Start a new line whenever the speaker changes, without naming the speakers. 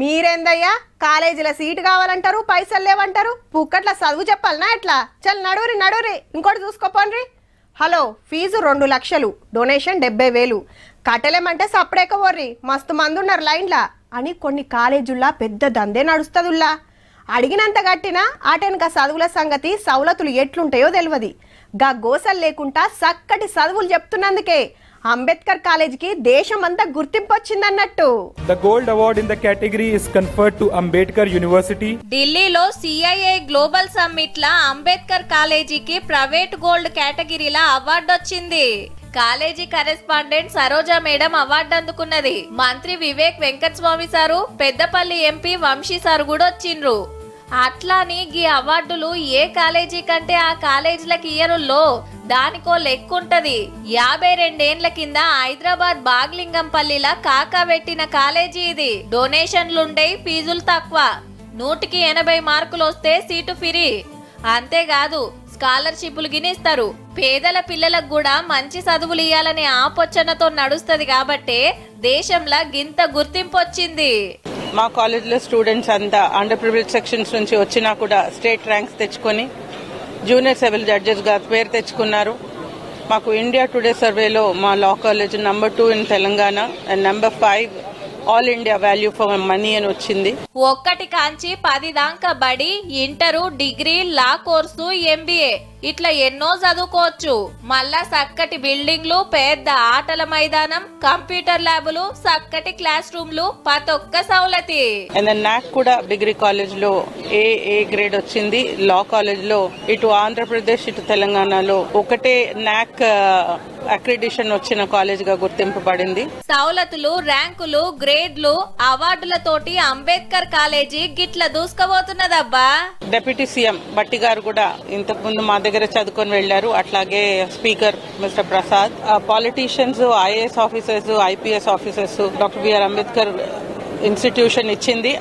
మీరేందయ్యా కాలేజీల సీటు కావాలంటారు, పైసలు లేవంటారు, పుక్కట్ల చదువు చెప్పాలనా ఎట్లా? చల్ నడురి ఇంకోటి చూసుకోపోండ్రి. హలో, ఫీజు 2 లక్షలు, డొనేషన్ 70,000, కట్టలేమంటే సప్పుడేకవర్రి, మస్తు మంది ఉన్నారు లైన్లా అని కొన్ని కాలేజీల్లో పెద్ద దందే నడుస్తుందిలా. అడిగినంత గట్టినా ఆటెనక చదువుల సంగతి సౌలతులు ఎట్లుంటాయో తెలియదు. గా గోసలు లేకుండా చక్కటి చదువులు చెప్తున్నందుకే అంబేద్కర్ కాలేజీకి దేశమంతా గుర్తింపు వచ్చిందన్నట్టు.
The gold award in the category is conferred to Ambedkar University.
ఢిల్లీలో CIA గ్లోబల్ సమ్మిట్ లా అంబేద్కర్ కాలేజీకి ప్రైవేట్ గోల్డ్ కేటగిరీలా అవార్డు వచ్చింది. College correspondent Saroja madam award అందుకున్నది. మంత్రి Vivek Venkataswamy sir, Peddapalli MP Vamshi sir కూడా వచ్చిండ్రు. అట్లాని ఈ అవార్డులు ఏ కాలేజీ కంటే ఆ కాలేజీలకు ఇయ్యరుల్లో దానికో లెక్కుంటది. 52 ఏళ్ల కింద హైదరాబాద్ బాగ్లింగంపల్లిలా కాకా పెట్టిన కాలేజీ ఇది. డొనేషన్లుండే, ఫీజులు తక్కువ, 100కి 80 మార్కులు వస్తే సీటు ఫ్రీ. అంతేకాదు స్కాలర్షిప్లు గినిస్తారు. పేదల పిల్లలకు కూడా మంచి చదువులు ఇయ్యాలనే ఆలోచనతో నడుస్తది కాబట్టి దేశంలో గింత గుర్తింపు వచ్చింది.
మా కాలేజీలో స్టూడెంట్స్ అంతా అండర్ ప్రివిలేజ్ సెక్షన్స్ నుంచి వచ్చినా కూడా స్టేట్ ర్యాంక్స్ తెచ్చుకొని జూనియర్ సివిల్ జడ్జెస్ గా పేరు తెచ్చుకున్నారు. మాకు ఇండియా టుడే సర్వేలో మా law college number 2 in Telangana and number 5 all India value for money అని వచ్చింది.
1 కాంచి 10 దాకా బడి, inter, degree, law course, MBA ఇట్లా ఎన్నో చదువుకోవచ్చు. మళ్ళా చక్కటి బిల్డింగ్లు, పెద్ద ఆటల మైదానం, కంప్యూటర్ ల్యాబులు, చక్కటి క్లాస్ రూమ్లు, ప్రతొక్క సౌలతి.
నాక్ కూడా డిగ్రీ కాలేజ్ లో ఏ గ్రేడ్ వచ్చింది. లా కాలేజ్ లో ఇటు ఆంధ్రప్రదేశ్ ఇటు తెలంగాణలో ఒకటే నాక్ అక్రిడిషన్ వచ్చిన కాలేజ్ గా గుర్తింపబడింది.
సౌలతులు, ర్యాంకులు, గ్రేడ్లు, అవార్డులతోటి అంబేద్కర్ కాలేజీ గిట్ల దూసుకుపోతున్నదబ్బా.
డిప్యూటీ సీఎం బట్టి గారు కూడా ఇంతకు ముందు మా దగ్గర చదువుకొని వెళ్లారు. అట్లాగే speaker mister Prasad, politicians, IAS officers, IPS officers doctor B R Ambedkar institution ఇచ్చింది.